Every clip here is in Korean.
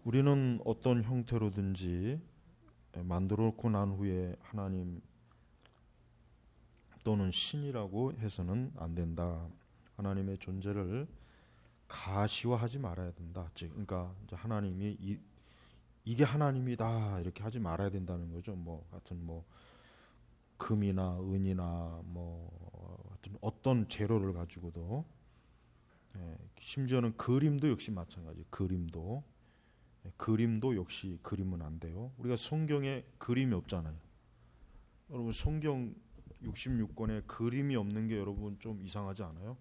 우리는 어떤 형태로든지 만들어 놓고 난 후에 하나님 또는 신이라고 해서는 안 된다. 하나님의 존재를 가시화하지 말아야 된다. 즉, 그러니까 이제 하나님이 이게 하나님이다 이렇게 하지 말아야 된다는 거죠. 뭐 같은 뭐 금이나 은이나 뭐 하여튼 어떤 재료를 가지고도 심지어는 그림도 역시 마찬가지. 그림도 역시 그림은 안 돼요. 우리가 성경에 그림이 없잖아요. 여러분 성경 66권에 그림이 없는 게 여러분 좀 이상하지 않아요?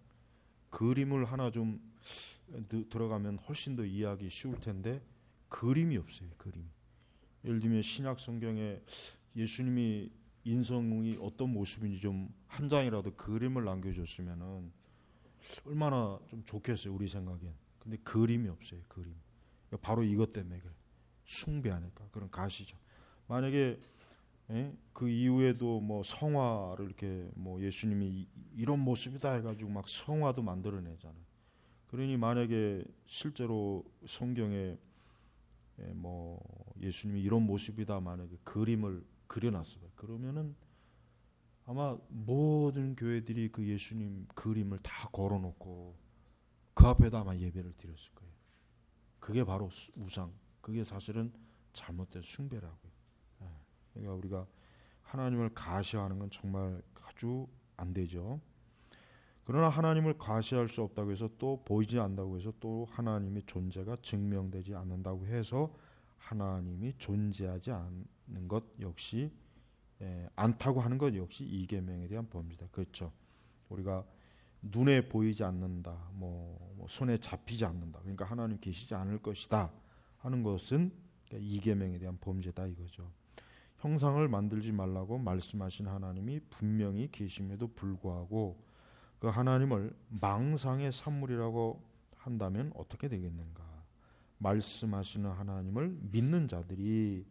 그림을 하나 좀 들어가면 훨씬 더 이해하기 쉬울 텐데 그림이 없어요. 그림. 예를 들면 신약 성경에 예수님이 인성이 어떤 모습인지 좀 한 장이라도 그림을 남겨줬으면은 얼마나 좀 좋겠어요. 우리 생각엔. 근데 그림이 없어요. 그림. 바로 이것 때문에 그래. 숭배하니까 그런 가시죠. 만약에 그 이후에도 뭐 성화를 이렇게 뭐 예수님이 이런 모습이다 해가지고 막 성화도 만들어내잖아요. 그러니 만약에 실제로 성경에 뭐 예수님이 이런 모습이다 만약에 그림을 그려놨어요. 그러면은 아마 모든 교회들이 그 예수님 그림을 다 걸어놓고 그 앞에다 아마 예배를 드렸을 거예요. 그게 바로 우상. 그게 사실은 잘못된 숭배라고요. 그러니까 우리가 하나님을 가시화하는 건 정말 아주 안 되죠. 그러나 하나님을 가시할 수 없다고 해서 또 보이지 않는다고 해서 또 하나님의 존재가 증명되지 않는다고 해서 하나님이 존재하지 않는 것 역시 않다고 하는 것 역시 이계명에 대한 범죄다. 그렇죠. 우리가 눈에 보이지 않는다, 뭐 손에 잡히지 않는다. 그러니까 하나님 계시지 않을 것이다 하는 것은 이계명에 대한 범죄다 이거죠. 형상을 만들지 말라고 말씀하신 하나님이 분명히 계심에도 불구하고 그 하나님을 망상의 산물이라고 한다면 어떻게 되겠는가? 말씀하시는 하나님을 믿는 자들이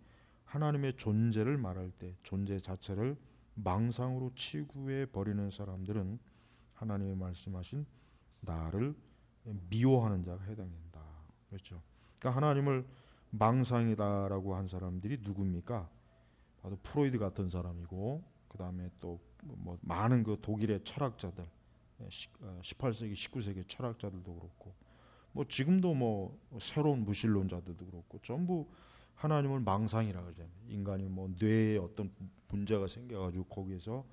하나님의 존재를 말할 때 존재 자체를 망상으로 치부해 버리는 사람들은 하나님의 말씀하신 나를 미워하는 자가 해당된다. 그렇죠? 그러니까 하나님을 망상이다라고 한 사람들이 누굽니까? 바로 프로이드 같은 사람이고, 그 다음에 또 뭐 많은 그 독일의 철학자들, 18세기, 19세기 철학자들도 그렇고, 뭐 지금도 뭐 새로운 무신론자들도 그렇고, 전부 하나님을 망상이라고 그러잖아요. 인간이 뭐 뇌에 어떤 문제가 생겨가지고 거기에서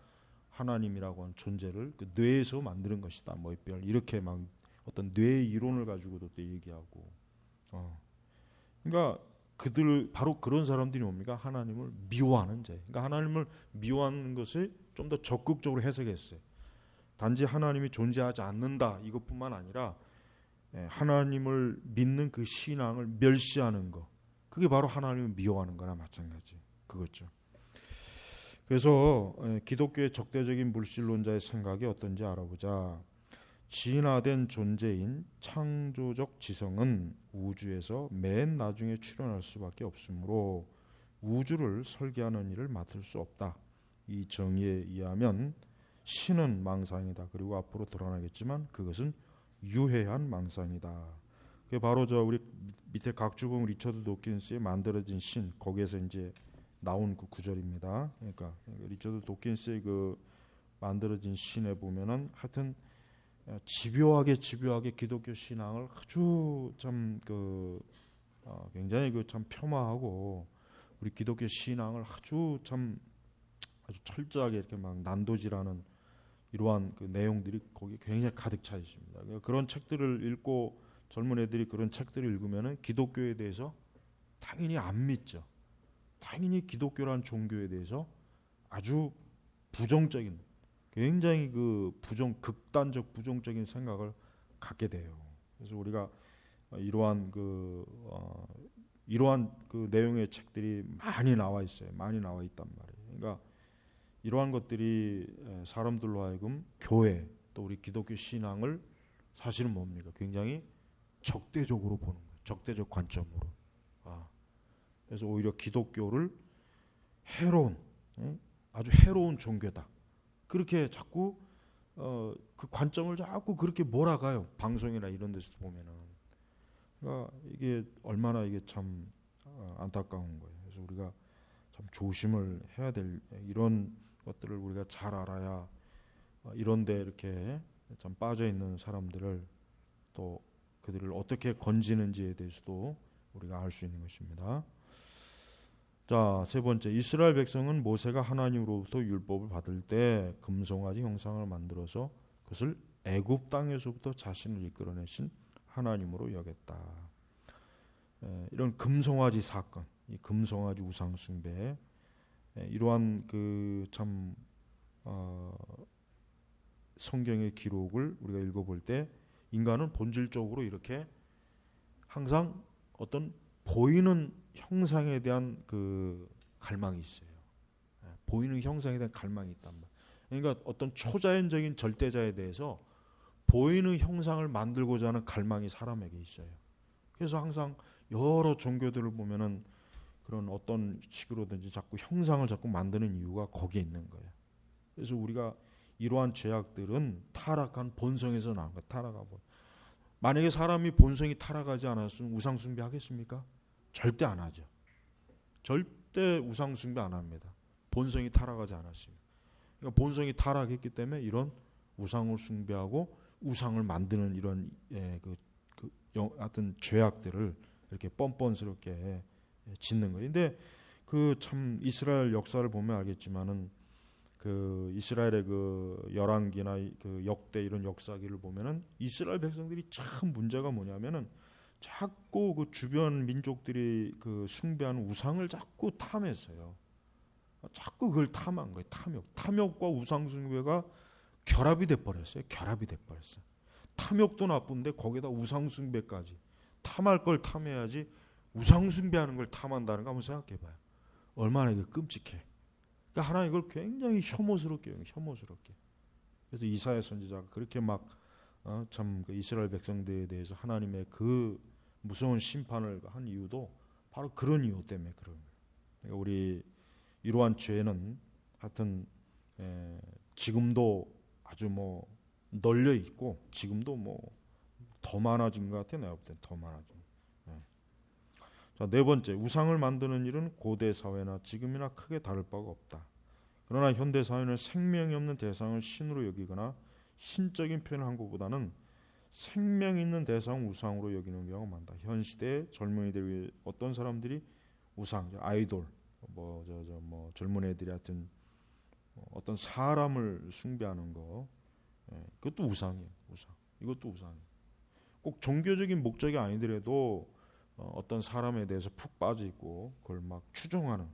하나님이라고 하는 존재를 그 뇌에서 만드는 것이다. 뭐 이렇게 막 어떤 뇌 이론을 가지고도 또 얘기하고, 그러니까 그들 바로 그런 사람들이 뭡니까? 하나님을 미워하는 자. 그러니까 하나님을 미워하는 것을 좀 더 적극적으로 해석했어요. 단지 하나님이 존재하지 않는다 이것뿐만 아니라 하나님을 믿는 그 신앙을 멸시하는 것. 그게 바로 하나님을 미워하는 거나 마찬가지. 그거죠. 그래서 기독교의 적대적인 물질론자의 생각이 어떤지 알아보자. 진화된 존재인 창조적 지성은 우주에서 맨 나중에 출현할 수밖에 없으므로 우주를 설계하는 일을 맡을 수 없다. 이 정의에 의하면 신은 망상이다. 그리고 앞으로 드러나겠지만 그것은 유해한 망상이다. 그게 바로 저 우리 밑에 각주봉 리처드 도킨스의 만들어진 신 거기에서 이제 나온 그 구절입니다. 그러니까 리처드 도킨스의 그 만들어진 신에 보면은 하여튼 집요하게 기독교 신앙을 아주 참 굉장히 그 참 폄하하고 우리 기독교 신앙을 아주 철저하게 이렇게 막 난도질하는 이러한 그 내용들이 거기 굉장히 가득 차 있습니다. 그런 책들을 읽고 젊은 애들이 그런 책들을 읽으면은 기독교에 대해서 당연히 안 믿죠. 당연히 기독교란 종교에 대해서 아주 부정적인 굉장히 극단적 부정적인 생각을 갖게 돼요. 그래서 우리가 이러한 그 내용의 책들이 많이 나와 있어요. 많이 나와 있단 말이에요. 그러니까 이러한 것들이 사람들로 하여금 교회 또 우리 기독교 신앙을 사실은 뭡니까? 굉장히 적대적으로 보는 거예요. 적대적 관점으로. 그래서 오히려 기독교를 아주 해로운 종교다. 그렇게 자꾸 그 관점을 자꾸 그렇게 몰아가요. 방송이나 이런 데서 보면은. 그러니까 이게 얼마나 이게 참 안타까운 거예요. 그래서 우리가 참 조심을 해야 될 이런 것들을 우리가 잘 알아야 이런데 이렇게 참 빠져 있는 사람들을 또 그들을 어떻게 건지는지에 대해서도 우리가 알 수 있는 것입니다. 자, 세 번째, 이스라엘 백성은 모세가 하나님으로부터 율법을 받을 때 금송아지 형상을 만들어서 그것을 애굽 땅에서부터 자신을 이끌어내신 하나님으로 여겼다. 이런 금송아지 사건, 이 금송아지 우상 숭배, 이러한 그 참 성경의 기록을 우리가 읽어볼 때 인간은 본질적으로 이렇게 항상 어떤 보이는 형상에 대한 그 갈망이 있어요. 보이는 형상에 대한 갈망이 있단 말이에요. 그러니까 어떤 초자연적인 절대자에 대해서 보이는 형상을 만들고자 하는 갈망이 사람에게 있어요. 그래서 항상 여러 종교들을 보면은 그런 어떤 식으로든지 자꾸 형상을 자꾸 만드는 이유가 거기에 있는 거예요. 그래서 우리가 이러한 죄악들은 타락한 본성에서 나온 거예요. 타락하고. 만약에 사람이 본성이 타락하지 않았으면 우상 숭배하겠습니까? 절대 안 하죠. 절대 우상 숭배 안 합니다. 본성이 타락하지 않았습니다. 그러니까 본성이 타락했기 때문에 이런 우상을 숭배하고 우상을 만드는 이런 하여튼 죄악들을 이렇게 뻔뻔스럽게 짓는 거예요. 근데 그 참 이스라엘 역사를 보면 알겠지만은 그 이스라엘의 그 열왕기나 그 역대 이런 역사기를 보면은 이스라엘 백성들이 참 문제가 뭐냐면은 자꾸 그 주변 민족들이 그 숭배하는 우상을 자꾸 탐했어요. 자꾸 그걸 탐한 거예요. 탐욕과 우상 숭배가 결합이 돼 버렸어요. 결합이 돼 버렸어요. 탐욕도 나쁜데 거기다 우상 숭배까지. 탐할 걸 탐해야지 우상 숭배하는 걸 탐한다는 거 한번 생각해 봐요. 얼마나 이게 끔찍해. 그러니까 하나님 이걸 굉장히 혐오스럽게 해요. 혐오스럽게. 그래서 이사야 선지자가 그렇게 막 참 그 이스라엘 백성들에 대해서 하나님의 그 무서운 심판을 한 이유도 바로 그런 이유 때문에 그런 거예요. 그러니까 우리 이러한 죄는 하여튼 지금도 아주 뭐 널려 있고 지금도 뭐 더 많아진 것 같아요. 내가 볼 땐 더 많아진. 자, 네 번째, 우상을 만드는 일은 고대 사회나 지금이나 크게 다를 바가 없다. 그러나 현대 사회는 생명이 없는 대상을 신으로 여기거나 신적인 표현을 한 것보다는 생명 있는 대상을 우상으로 여기는 경우가 많다. 현 시대의 젊은이들 위해 어떤 사람들이 우상, 아이돌, 뭐 젊은 애들이 하여튼 어떤 사람을 숭배하는 거, 그것도 우상이에요. 우상. 이것도 우상이에요. 꼭 종교적인 목적이 아니더라도 어떤 사람에 대해서 푹 빠져 있고 그걸 막 추종하는,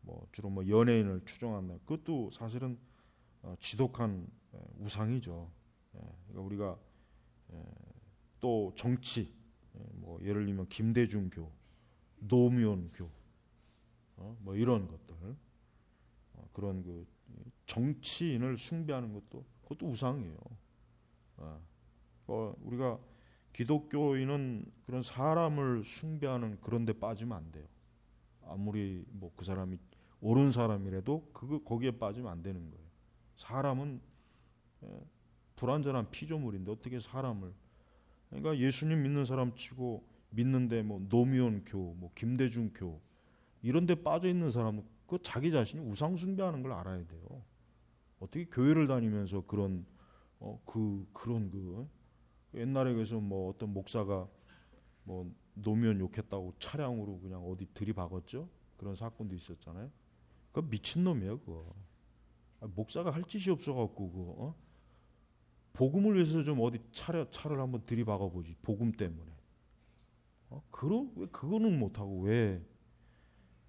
뭐 주로 뭐 연예인을 추종한다. 그것도 사실은 지독한 우상이죠. 그러니까 우리가 또 정치, 뭐 예를 들면 김대중교, 노무현교, 뭐 이런 것들, 그런 그 정치인을 숭배하는 것도 그것도 우상이에요. 우리가 기독교인은 그런 사람을 숭배하는 그런 데 빠지면 안 돼요. 아무리 뭐 그 사람이 옳은 사람이라도 거기에 빠지면 안 되는 거예요. 사람은 불완전한 피조물인데 어떻게 사람을, 그러니까 예수님 믿는 사람 치고 믿는데 뭐 노무현교, 뭐 김대중교 이런 데 빠져 있는 사람은 그 자기 자신이 우상 숭배하는 걸 알아야 돼요. 어떻게 교회를 다니면서 그런 옛날에 그래서 뭐 어떤 목사가 뭐 노무현 욕했다고 차량으로 그냥 어디 들이박았죠? 그런 사건도 있었잖아요. 그거 미친놈이에요, 그거. 목사가 할 짓이 없어갖고 그거 복음을 위해서 좀 어디 차를 한번 들이박아 보지. 복음 때문에. 왜 그거는 못하고 왜?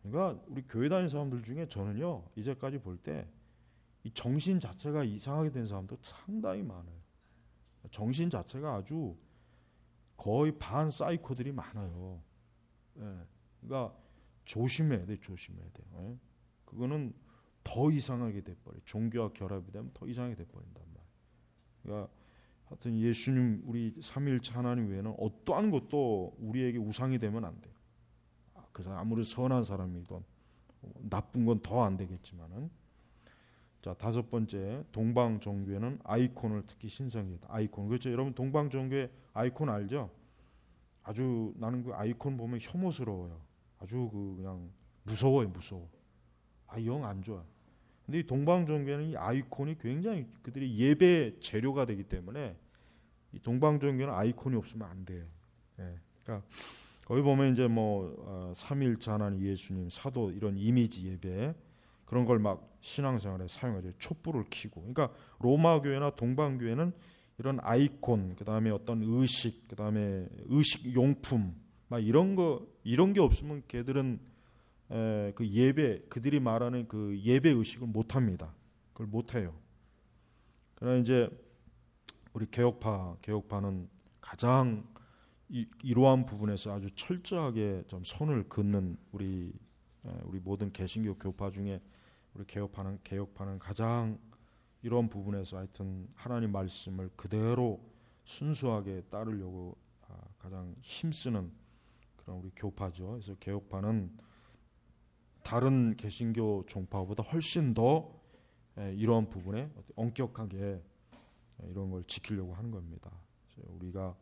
그러니까 우리 교회 다니는 사람들 중에 저는요 이제까지 볼 때 이 정신 자체가 이상하게 된 사람도 상당히 많아요. 정신 자체가 아주 거의 반 사이코들이 많아요. 그러니까 조심해야 돼. 그거는 더 이상하게 돼버려. 종교와 결합이 되면 더 이상하게 돼버린단 말이에요. 그러니까 하여튼 예수님, 우리 삼위일체 하나님 외에는 어떠한 것도 우리에게 우상이 되면 안 돼요. 그 사람 아무리 선한 사람이든 나쁜 건 더 안 되겠지만은. 자, 다섯 번째, 동방 종교에는 아이콘을 특히 신성했다. 아이콘, 그렇죠? 여러분 동방 종교의 아이콘 알죠? 아주 나는 그 아이콘 보면 혐오스러워요. 아주 그냥 무서워요, 무서워. 영 안 좋아. 근데 이 동방종교는 이 아이콘이 굉장히 그들이 예배 재료가 되기 때문에 이 동방종교는 아이콘이 없으면 안 돼요. 예. 그러니까 거기 보면 이제 뭐 삼일차 하나님 예수님 사도 이런 이미지 예배 그런 걸 막 신앙생활에 사용하죠. 촛불을 켜고. 그러니까 로마 교회나 동방 교회는 이런 아이콘, 그다음에 어떤 의식, 그다음에 의식 용품 막 이런 게 없으면 걔들은 그 예배 그들이 말하는 그 예배 의식을 못 합니다. 그걸 못 해요. 그러나 이제 우리 개혁파는 가장 이러한 부분에서 아주 철저하게 좀 선을 긋는 우리 모든 개신교 교파 중에 우리 개혁파는 가장 이런 부분에서 하여튼 하나님 말씀을 그대로 순수하게 따르려고 가장 힘쓰는 그런 우리 교파죠. 그래서 개혁파는 다른 개신교 종파보다 훨씬 더 이런 부분에 엄격하게 이런 걸 지키려고 하는 겁니다. 우리가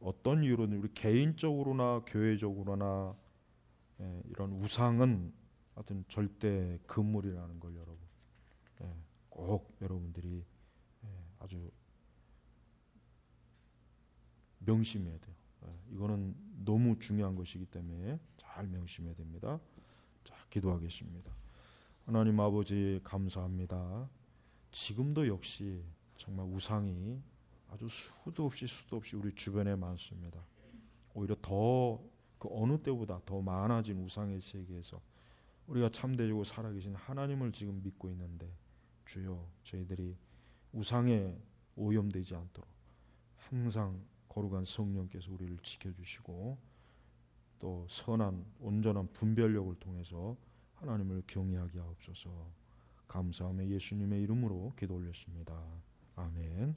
어떤 이유로든 우리 개인적으로나 교회적으로나 이런 우상은 하여튼 절대 금물이라는 걸 여러분 꼭 여러분들이 아주 명심해야 돼요. 이거는 너무 중요한 것이기 때문에 잘 명심해야 됩니다. 자, 기도하겠습니다. 하나님 아버지 감사합니다. 지금도 역시 정말 우상이 아주 수도 없이 우리 주변에 많습니다. 오히려 더 그 어느 때보다 더 많아진 우상의 세계에서 우리가 참되고 살아계신 하나님을 지금 믿고 있는데 주여 저희들이 우상에 오염되지 않도록 항상 거룩한 성령께서 우리를 지켜주시고 또 선한 온전한 분별력을 통해서 하나님을 경외하게 하옵소서. 감사하며 예수님의 이름으로 기도 올렸습니다. 아멘.